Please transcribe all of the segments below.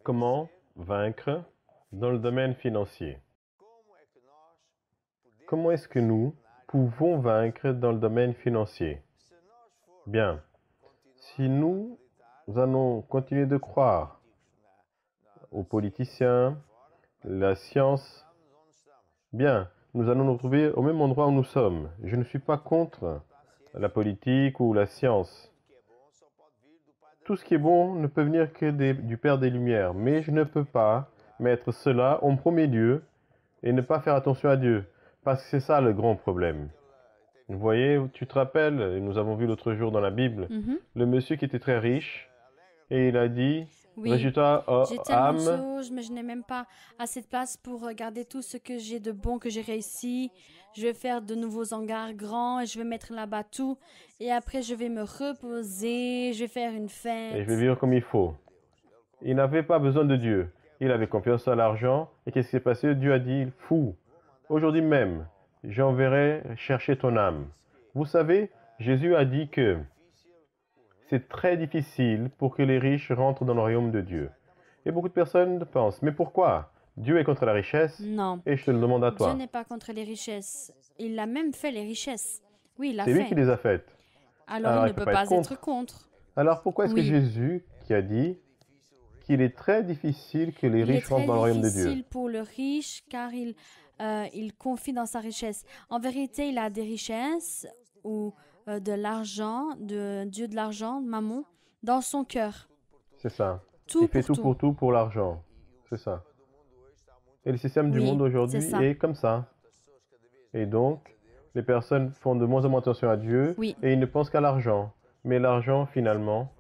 Comment vaincre dans le domaine financier? Comment est-ce que nous pouvons vaincre dans le domaine financier? Bien, si nous allons continuer de croire aux politiciens, la science, bien, nous allons nous retrouver au même endroit où nous sommes. Je ne suis pas contre la politique ou la science. Tout ce qui est bon ne peut venir que du Père des Lumières, mais je ne peux pas mettre cela en premier lieu et ne pas faire attention à Dieu, parce que c'est ça le grand problème. Vous voyez, tu te rappelles, et nous avons vu l'autre jour dans la Bible, Mhm. le monsieur qui était très riche, et il a dit, Oui, résultat, j'ai tellement de âme, choses, mais je n'ai même pas assez de place pour regarder tout ce que j'ai de bon que j'ai réussi. Je vais faire de nouveaux hangars grands et je vais mettre là-bas tout. Et après, je vais me reposer, je vais faire une et je vais fête. vivre comme il faut. Il n'avait pas besoin de Dieu. Il avait confiance à l'argent, et qu'est-ce qui s'est passé? Dieu a dit, fou, aujourd'hui même, j'enverrai chercher ton âme. Vous savez, Jésus a dit que c'est très difficile pour que les riches rentrent dans le royaume de Dieu. Et beaucoup de personnes pensent, mais pourquoi? Dieu est contre la richesse, Non, et je te le demande à Dieu toi. n'est pas contre les richesses. Il a même fait les richesses. Oui, il l'a C'est lui qui fait. les a faites. Alors il Alors il ne ne peut peut pas être pas être contre. contre. Alors pourquoi est-ce que Oui, Jésus, qui a dit qu'il est très difficile que les il est riches rentrent très dans le royaume de Dieu? difficile pour le riche car il confie dans sa richesse. En vérité, il a des richesses ou de l'argent, de Dieu de l'argent, mammon, dans son cœur. C'est ça. Tout Il fait pour tout. tout pour l'argent. C'est ça. Et le système du monde Oui, c'est aujourd'hui ça. est comme ça. Et donc, les personnes font de moins en moins attention à Dieu Oui, et ils ne pensent qu'à l'argent. Mais l'argent, finalement,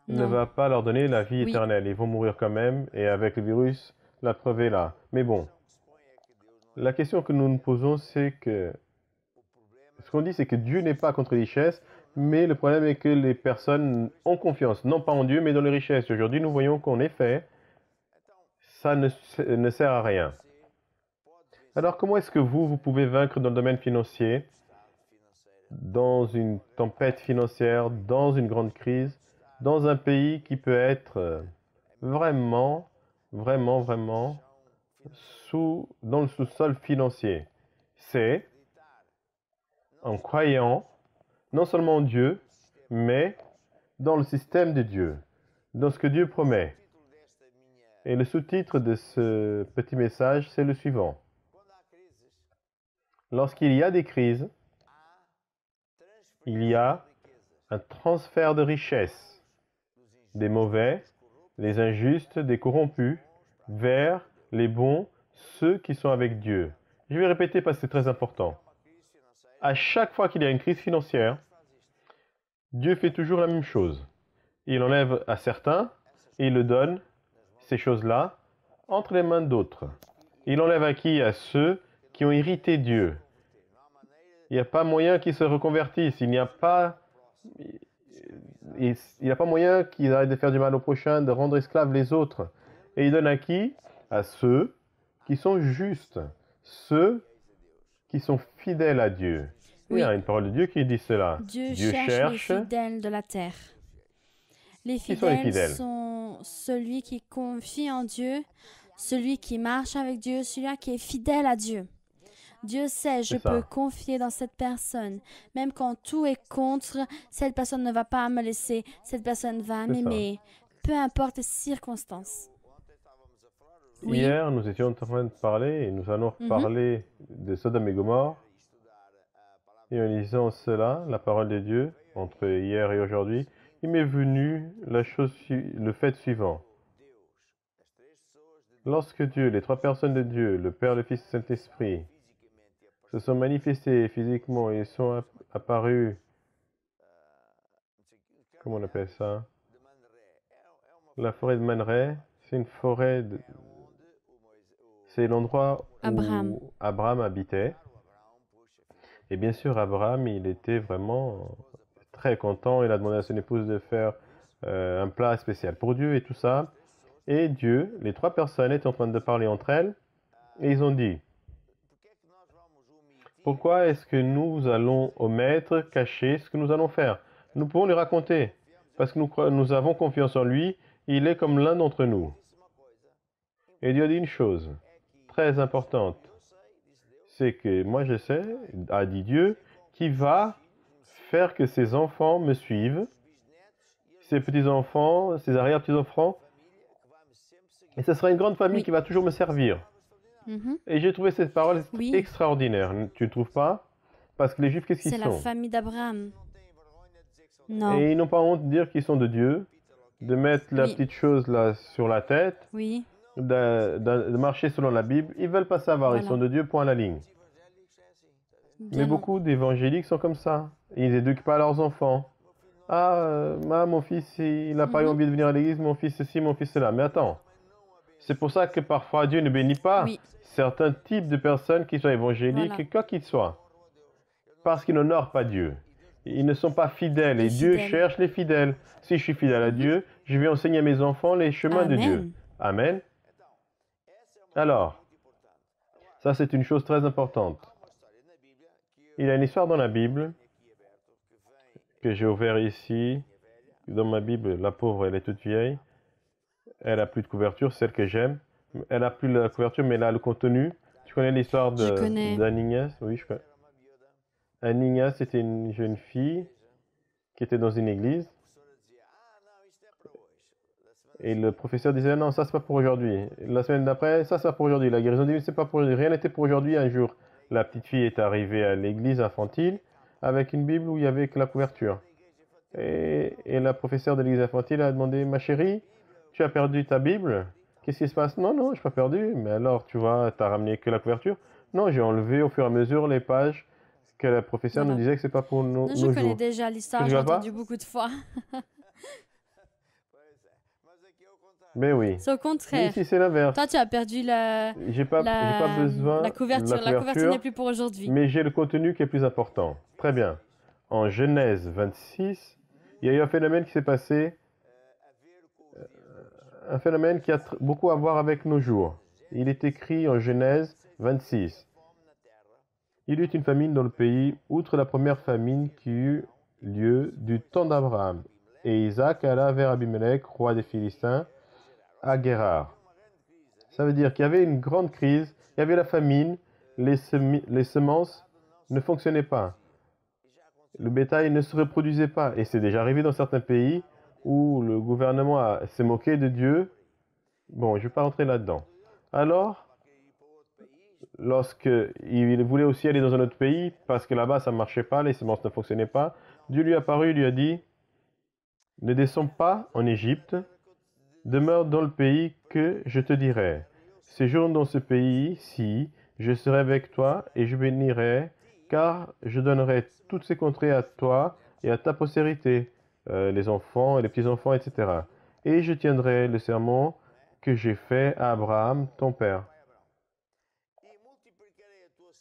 ne non. va pas leur donner la vie Oui, éternelle. Ils vont mourir quand même et avec le virus, la preuve est là. Mais bon, la question que nous nous posons, c'est que ce qu'on dit, c'est que Dieu n'est pas contre les richesses, mais le problème est que les personnes ont confiance, non pas en Dieu, mais dans les richesses. Aujourd'hui, nous voyons qu'en effet, ça ne sert à rien. Alors, comment est-ce que vous pouvez vaincre dans le domaine financier, dans une tempête financière, dans une grande crise, dans un pays qui peut être vraiment, vraiment dans le sous-sol financier? C'est en croyant non seulement en Dieu, mais dans le système de Dieu, dans ce que Dieu promet. Et le sous-titre de ce petit message, c'est le suivant. Lorsqu'il y a des crises, il y a un transfert de richesses des mauvais, les injustes, des corrompus, vers les bons, ceux qui sont avec Dieu. Je vais répéter parce que c'est très important. À chaque fois qu'il y a une crise financière, Dieu fait toujours la même chose. Il enlève à certains et il le donne, ces choses-là, entre les mains d'autres. Il enlève à qui? À ceux qui ont irrité Dieu. Il n'y a pas moyen qu'ils se reconvertissent. Il n'y a pas moyen qu'ils arrêtent de faire du mal au prochain, de rendre esclaves les autres. Et il donne à qui? À ceux qui sont justes, ceux qui sont fidèles à Dieu. Il y oui. a une parole de Dieu qui dit cela. Dieu Dieu cherche les cherche. fidèles de la terre. Les Qui sont les fidèles fidèles? sont celui qui confie en Dieu, celui qui marche avec Dieu, celui qui est fidèle à Dieu. Dieu sait, je C'est peux ça. confier dans cette personne. Même quand tout est contre, cette personne ne va pas me laisser, cette personne va C'est ça. m'aimer, peu importe les circonstances. Oui, Hier, nous étions en train de parler et nous allons mhm, parler de Sodome et Gomorre. Et en lisant cela, la parole de Dieu, entre hier et aujourd'hui, il m'est venu le fait suivant. Lorsque Dieu, les trois personnes de Dieu, le Père, le Fils et le Saint-Esprit, se sont manifestés physiquement et sont apparus, comment on appelle ça? La forêt de Man c'est une c'est l'endroit Abraham. où Abraham habitait. Et bien sûr, Abraham, il était vraiment très content. Il a demandé à son épouse de faire un plat spécial pour Dieu et tout ça. Et Dieu, les trois personnes étaient en train de parler entre elles. Et ils ont dit, pourquoi est-ce que nous allons omettre, cacher ce que nous allons faire? Nous pouvons lui raconter. Parce que nous avons confiance en lui Il est comme l'un d'entre nous. Et Dieu a dit une chose très importante. C'est que moi je sais, a dit Dieu, qui va faire que ses enfants me suivent, ses petits-enfants, ses arrière-petits-enfants. Et ce sera une grande famille Oui. qui va toujours me servir. Mhm. Et j'ai trouvé cette parole Oui. extraordinaire. Tu ne trouves pas? Parce que les Juifs, qu'est-ce qu'ils C'est la sont? famille d'Abraham. Non. Et ils n'ont pas honte de dire qu'ils sont de Dieu, de mettre la Oui. petite chose là sur la tête, Oui. de marcher selon la Bible. Ils veulent pas savoir, ils Voilà. sont de Dieu, point à la ligne. Bien Mais non. beaucoup d'évangéliques sont comme ça. Ils n'éduquent pas leurs enfants. Ah, mon fils, il n'a pas eu Mhm. envie de venir à l'église, mon fils ceci, mon fils cela. Mais attends, c'est pour ça que parfois Dieu ne bénit pas Oui. certains types de personnes qui soient évangéliques, Voilà. quoi qu'ils soient, parce qu'ils n'honorent pas Dieu. Ils ne sont pas fidèles et Les Dieu fidèles. cherche les fidèles. Si je suis fidèle à Mhm. Dieu, je vais enseigner à mes enfants les chemins de Dieu. Amen. Amen. Alors, ça c'est une chose très importante. Il y a une histoire dans la Bible que j'ai ouvert ici. Dans ma Bible, la pauvre, elle est toute vieille. Elle a plus de couverture, celle que j'aime. Elle a plus la couverture, mais elle a le contenu. Tu connais l'histoire Je connais. d'Ananias? Oui, je connais. Ananias, c'était une jeune fille qui était dans une église. Et le professeur disait, non, ça c'est pas pour aujourd'hui. La semaine d'après, ça c'est pas pour aujourd'hui. La guérison divine, c'est pas pour aujourd'hui. Rien n'était pour aujourd'hui. Un jour, la petite fille est arrivée à l'église infantile avec une Bible où il y avait que la couverture. Et la professeure de l'église infantile a demandé, ma chérie, tu as perdu ta Bible? Qu'est-ce qui se passe? Non, non, je n'ai pas perdu. Mais alors, tu vois, tu as ramené que la couverture? Non, j'ai enlevé au fur et à mesure les pages que la professeure nous Voilà. disait que c'est pas pour Non, je nos connais jours. déjà Tu l'histoire, j'ai rigoles pas? entendu beaucoup de fois. Mais oui. C'est au Mais contraire. ici, c'est l'inverse. Toi, tu as perdu J'ai pas besoin la de couverture. La couverture n'est plus pour aujourd'hui. mais j'ai le contenu qui est plus important. Très bien. En Genèse 26, il y a eu un phénomène qui s'est passé, un phénomène qui a beaucoup à voir avec nos jours. Il est écrit en Genèse 26. Il y eut une famine dans le pays, outre la première famine qui eut lieu du temps d'Abraham. Et Isaac alla vers Abimelech, roi des Philistins, à Guérar. Ça veut dire qu'il y avait une grande crise, il y avait la famine, les semences ne fonctionnaient pas. Le bétail ne se reproduisait pas. Et c'est déjà arrivé dans certains pays où le gouvernement s'est moqué de Dieu. Bon, je ne vais pas rentrer là-dedans. Alors, lorsqu'il voulait aussi aller dans un autre pays, parce que là-bas ça ne marchait pas, les semences ne fonctionnaient pas, Dieu lui est apparu, lui a dit, ne descends pas en Égypte, demeure dans le pays que je te dirai. Séjourne dans ce pays-ci, je serai avec toi et je bénirai, car je donnerai toutes ces contrées à toi et à ta postérité, les enfants et les petits-enfants, etc. Et je tiendrai le serment que j'ai fait à Abraham, ton père.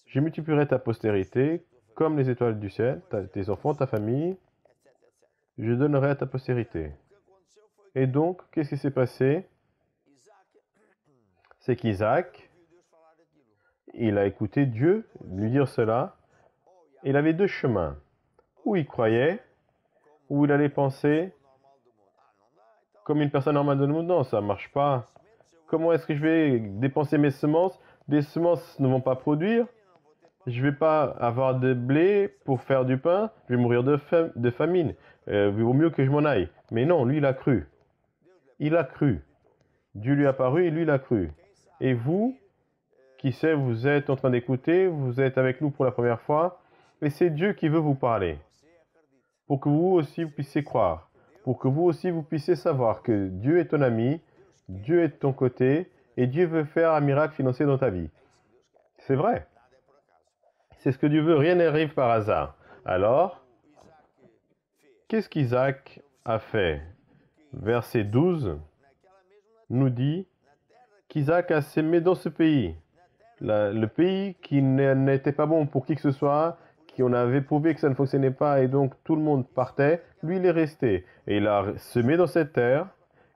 Je multiplierai ta postérité comme les étoiles du ciel, tes enfants, ta famille, je donnerai à ta postérité. Et donc, qu'est-ce qui s'est passé? C'est qu'Isaac, il a écouté Dieu lui dire cela. Il avait deux chemins. Où il croyait, où il allait penser comme une personne normale de monde. Non, ça ne marche pas. Comment est-ce que je vais dépenser mes semences? Des semences ne vont pas produire. Je ne vais pas avoir de blé pour faire du pain. Je vais mourir de famine. Il vaut mieux que je m'en aille. Mais non, lui, il a cru. Il a cru. Dieu lui est apparu et lui, il a cru. Et vous, qui sait, vous êtes en train d'écouter, vous êtes avec nous pour la première fois, et c'est Dieu qui veut vous parler. Pour que vous aussi vous puissiez croire. Pour que vous aussi vous puissiez savoir que Dieu est ton ami, Dieu est de ton côté, et Dieu veut faire un miracle financier dans ta vie. C'est vrai. C'est ce que Dieu veut, rien n'arrive par hasard. Alors, qu'est-ce qu'Isaac a fait? Verset 12 nous dit qu'Isaac a sémé dans ce pays. Le pays qui n'était pas bon pour qui que ce soit, qui on avait prouvé que ça ne fonctionnait pas et donc tout le monde partait, lui il est resté. Et il a semé dans cette terre,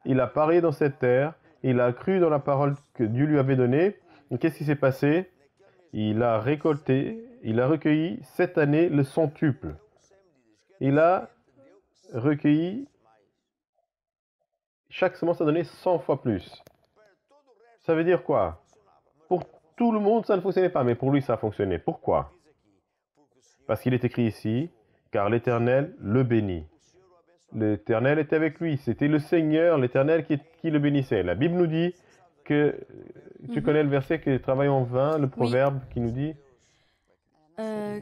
il a parié dans cette terre, il a cru dans la parole que Dieu lui avait donnée. Et qu'est-ce qui s'est passé? Il a récolté, il a recueilli cette année le centuple. Il a recueilli chaque semence a donné 100 fois plus. Ça veut dire quoi? Pour tout le monde, ça ne fonctionnait pas, mais pour lui, ça a fonctionné. Pourquoi? Parce qu'il est écrit ici, car l'Éternel le bénit. L'Éternel était avec lui. C'était le Seigneur, l'Éternel, qui le bénissait. La Bible nous dit que, tu Mhm. connais le verset que travaille en vain, le proverbe qui nous dit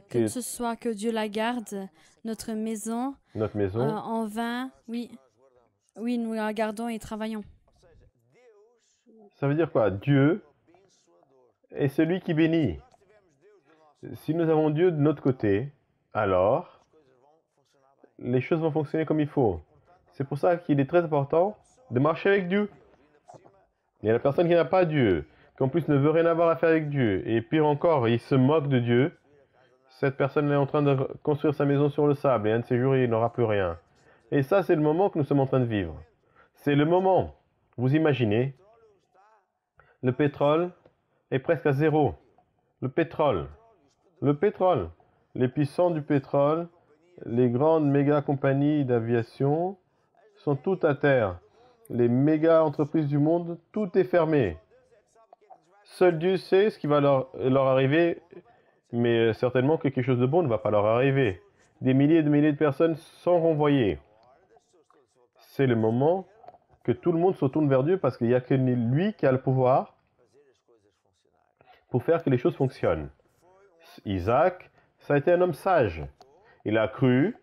Que ce soit que Dieu la garde, notre maison, notre maison. en vain, oui. Oui, nous la gardons et travaillons. Ça veut dire quoi? Dieu est celui qui bénit. Si nous avons Dieu de notre côté, alors les choses vont fonctionner comme il faut. C'est pour ça qu'il est très important de marcher avec Dieu. Il y a la personne qui n'a pas Dieu, qui en plus ne veut rien avoir à faire avec Dieu, et pire encore, il se moque de Dieu. Cette personne est en train de construire sa maison sur le sable, et un de ces jours, il n'aura plus rien. Et ça, c'est le moment que nous sommes en train de vivre. C'est le moment. Vous imaginez, le pétrole est presque à zéro. Le pétrole, les puissants du pétrole, les grandes méga compagnies d'aviation sont toutes à terre. Les méga entreprises du monde, tout est fermé. Seul Dieu sait ce qui va leur arriver, mais certainement que quelque chose de bon ne va pas leur arriver. Des milliers et de milliers de personnes sont renvoyées. C'est le moment que tout le monde se tourne vers Dieu parce qu'il n'y a que lui qui a le pouvoir pour faire que les choses fonctionnent. Isaac, ça a été un homme sage. Il a cru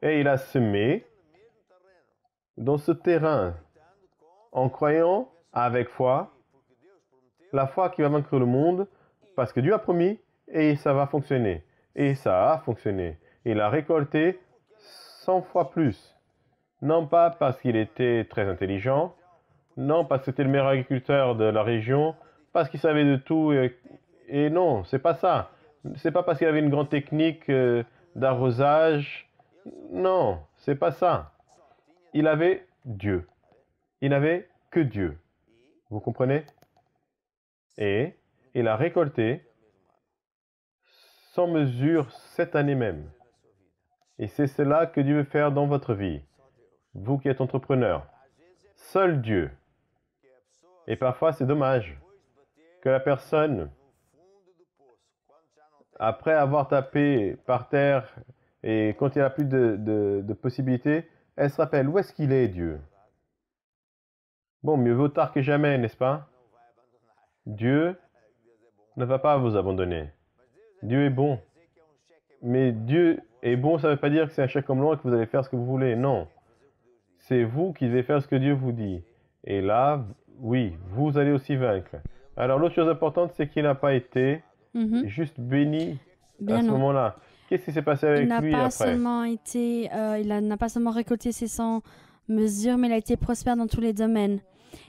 et il a semé dans ce terrain en croyant avec foi, la foi qui va vaincre le monde parce que Dieu a promis et ça va fonctionner. Et ça a fonctionné. Il a récolté 100 fois plus. Non pas parce qu'il était très intelligent, non parce que c'était le meilleur agriculteur de la région, parce qu'il savait de tout et non, c'est pas ça. C'est pas parce qu'il avait une grande technique d'arrosage. Non, c'est pas ça. Il avait Dieu. Il n'avait que Dieu. Vous comprenez? Et il a récolté sans mesure cette année même. Et c'est cela que Dieu veut faire dans votre vie. Vous qui êtes entrepreneur. Seul Dieu. Et parfois, c'est dommage que la personne, après avoir tapé par terre et quand il n'y a plus de possibilités, elle se rappelle où est-ce qu'il est, Dieu? Bon, mieux vaut tard que jamais, n'est-ce pas? Dieu ne va pas vous abandonner. Dieu est bon. Mais Dieu est bon, ça ne veut pas dire que c'est un chèque en blanc et que vous allez faire ce que vous voulez. Non. C'est vous qui devez faire ce que Dieu vous dit. Et là, oui, vous allez aussi vaincre. Alors, l'autre chose importante, c'est qu'il n'a pas été Mhm. juste béni Bien à ce non. moment-là. Qu'est-ce qui s'est passé Il avec n'a lui pas après? seulement été, n'a pas seulement récolté ses 100 mesures, mais il a été prospère dans tous les domaines.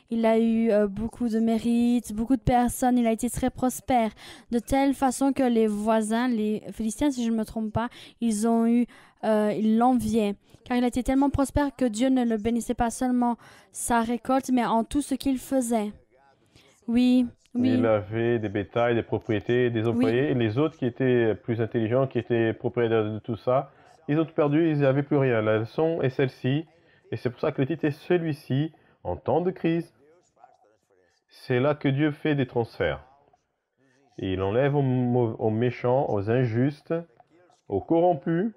Il a eu beaucoup de mérites, beaucoup de personnes. Il a été très prospère, de telle façon que les voisins, les Philistins, si je ne me trompe pas, ils l'enviaient, car il a été tellement prospère que Dieu ne le bénissait pas seulement sa récolte, mais en tout ce qu'il faisait. Oui, oui, Il avait des bétails, des propriétés, des employés. Et les autres qui étaient plus intelligents, qui étaient propriétaires de tout ça, ils ont tout perdu, ils n'avaient plus rien. La leçon est celle-ci. Et c'est pour ça que le titre est celui-ci, en temps de crise. C'est là que Dieu fait des transferts. Et il enlève aux méchants, aux injustes, aux corrompus,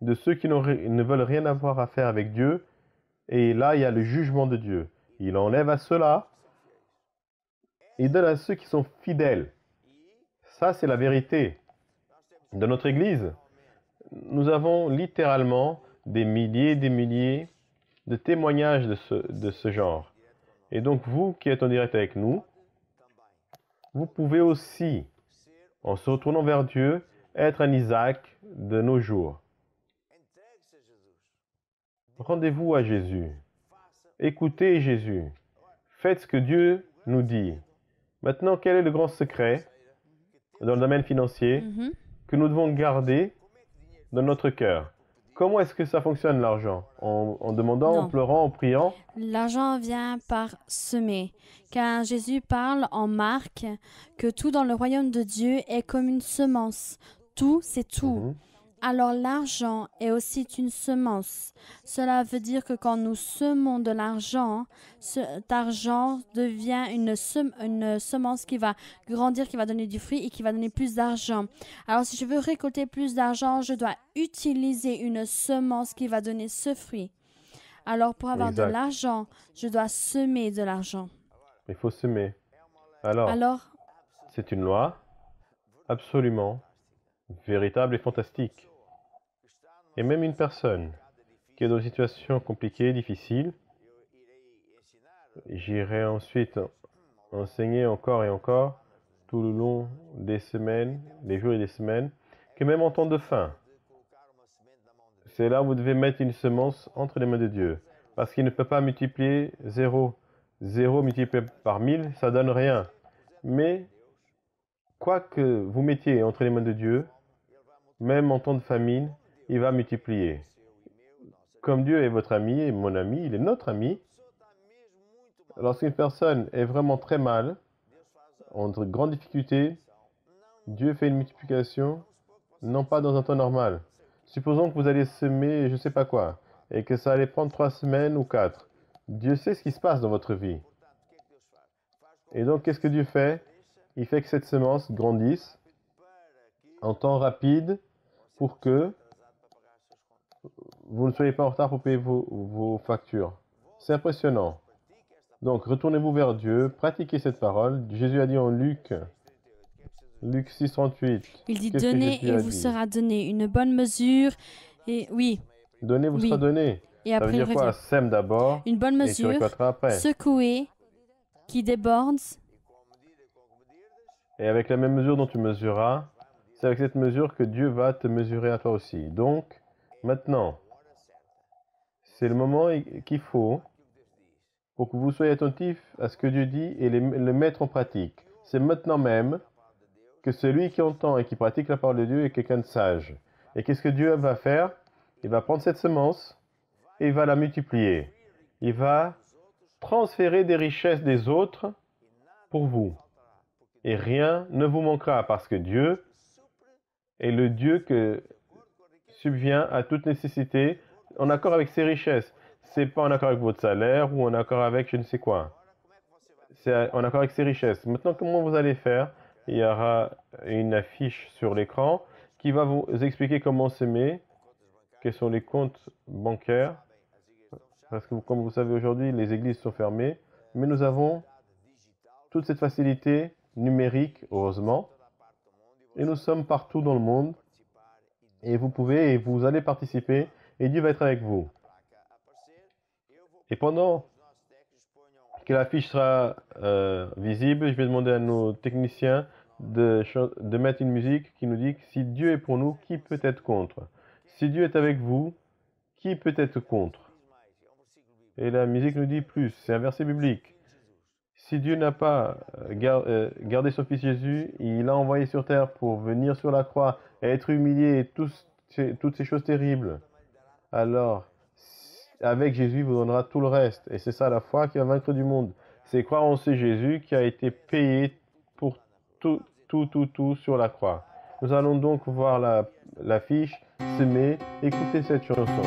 de ceux qui ne veulent rien avoir à faire avec Dieu. Et là, il y a le jugement de Dieu. Il enlève à ceux-là. Il donne à ceux qui sont fidèles. Ça, c'est la vérité. Dans notre Église, nous avons littéralement des milliers et des milliers de témoignages de ce genre. Et donc, vous qui êtes en direct avec nous, vous pouvez aussi, en se retournant vers Dieu, être un Isaac de nos jours. Rendez-vous à Jésus. Écoutez Jésus. Faites ce que Dieu nous dit. Maintenant, quel est le grand secret dans le domaine financier mhm. que nous devons garder dans notre cœur? Comment est-ce que ça fonctionne l'argent? En demandant, en Non. pleurant, en priant? L'argent vient par semer, car Jésus parle en Marc que tout dans le royaume de Dieu est comme une semence. Tout, c'est tout. Mhm. Alors l'argent est aussi une semence. Cela veut dire que quand nous semons de l'argent, cet argent devient une semence qui va grandir, qui va donner du fruit et qui va donner plus d'argent. Alors si je veux récolter plus d'argent, je dois utiliser une semence qui va donner ce fruit. Alors pour avoir de Exact. l'argent, je dois semer de l'argent. Il faut semer. Alors, Alors, c'est une loi absolument véritable et fantastique. Et même une personne qui est dans une situation compliquée, difficile, j'irai ensuite enseigner encore et encore tout le long des semaines, des jours et des semaines, que même en temps de faim, c'est là où vous devez mettre une semence entre les mains de Dieu. Parce qu'il ne peut pas multiplier 0. 0 multiplié par 1000, ça donne rien. Mais quoi que vous mettiez entre les mains de Dieu, même en temps de famine, il va multiplier. Comme Dieu est votre ami et mon ami, il est notre ami. Lorsqu'une personne est vraiment très mal, en grande difficulté, Dieu fait une multiplication, non pas dans un temps normal. Supposons que vous allez semer je ne sais pas quoi, et que ça allait prendre 3 semaines ou 4. Dieu sait ce qui se passe dans votre vie. Et donc, qu'est-ce que Dieu fait? Il fait que cette semence grandisse en temps rapide pour que vous ne soyez pas en retard pour payer vos factures. C'est impressionnant. Donc, retournez-vous vers Dieu, pratiquez cette parole. Jésus a dit en Luc 6,38. il dit Qu'est-ce que donnez Jésus et a vous dit? sera donné une bonne mesure. Et oui, Donnez vous oui. sera donné. Et Ça veut après il dire quoi? revient. Sème d'abord Une bonne et tu mesure, récolteras après. secouée, qui déborde. Et avec la même mesure dont tu mesureras, c'est avec cette mesure que Dieu va te mesurer à toi aussi. Donc, maintenant, c'est le moment qu'il faut pour que vous soyez attentifs à ce que Dieu dit et le mettre en pratique. C'est maintenant même que celui qui entend et qui pratique la parole de Dieu est quelqu'un de sage. Et qu'est-ce que Dieu va faire? Il va prendre cette semence et il va la multiplier. Il va transférer des richesses des autres pour vous. Et rien ne vous manquera parce que Dieu est le Dieu que subvient à toute nécessité en accord avec ses richesses. C'est pas en accord avec votre salaire ou en accord avec je ne sais quoi. C'est en accord avec ses richesses. Maintenant, comment vous allez faire? Il y aura une affiche sur l'écran qui va vous expliquer comment s'aimer, quels sont les comptes bancaires. Parce que comme vous savez aujourd'hui, les églises sont fermées. Mais nous avons toute cette facilité numérique, heureusement. Et nous sommes partout dans le monde. Et vous pouvez et vous allez participer. Et Dieu va être avec vous. Et pendant que l'affiche sera visible, je vais demander à nos techniciens de mettre une musique qui nous dit que si Dieu est pour nous, qui peut être contre? Si Dieu est avec vous, qui peut être contre? Et la musique nous dit plus, c'est un verset biblique. Si Dieu n'a pas gardé son Fils Jésus, il l'a envoyé sur terre pour venir sur la croix et être humilié et toutes ces choses terribles. Alors, avec Jésus, il vous donnera tout le reste. Et c'est ça la foi qui va vaincre du monde. C'est croire en ce Jésus qui a été payé pour tout sur la croix. Nous allons donc voir l'affiche, semer, écouter cette chanson.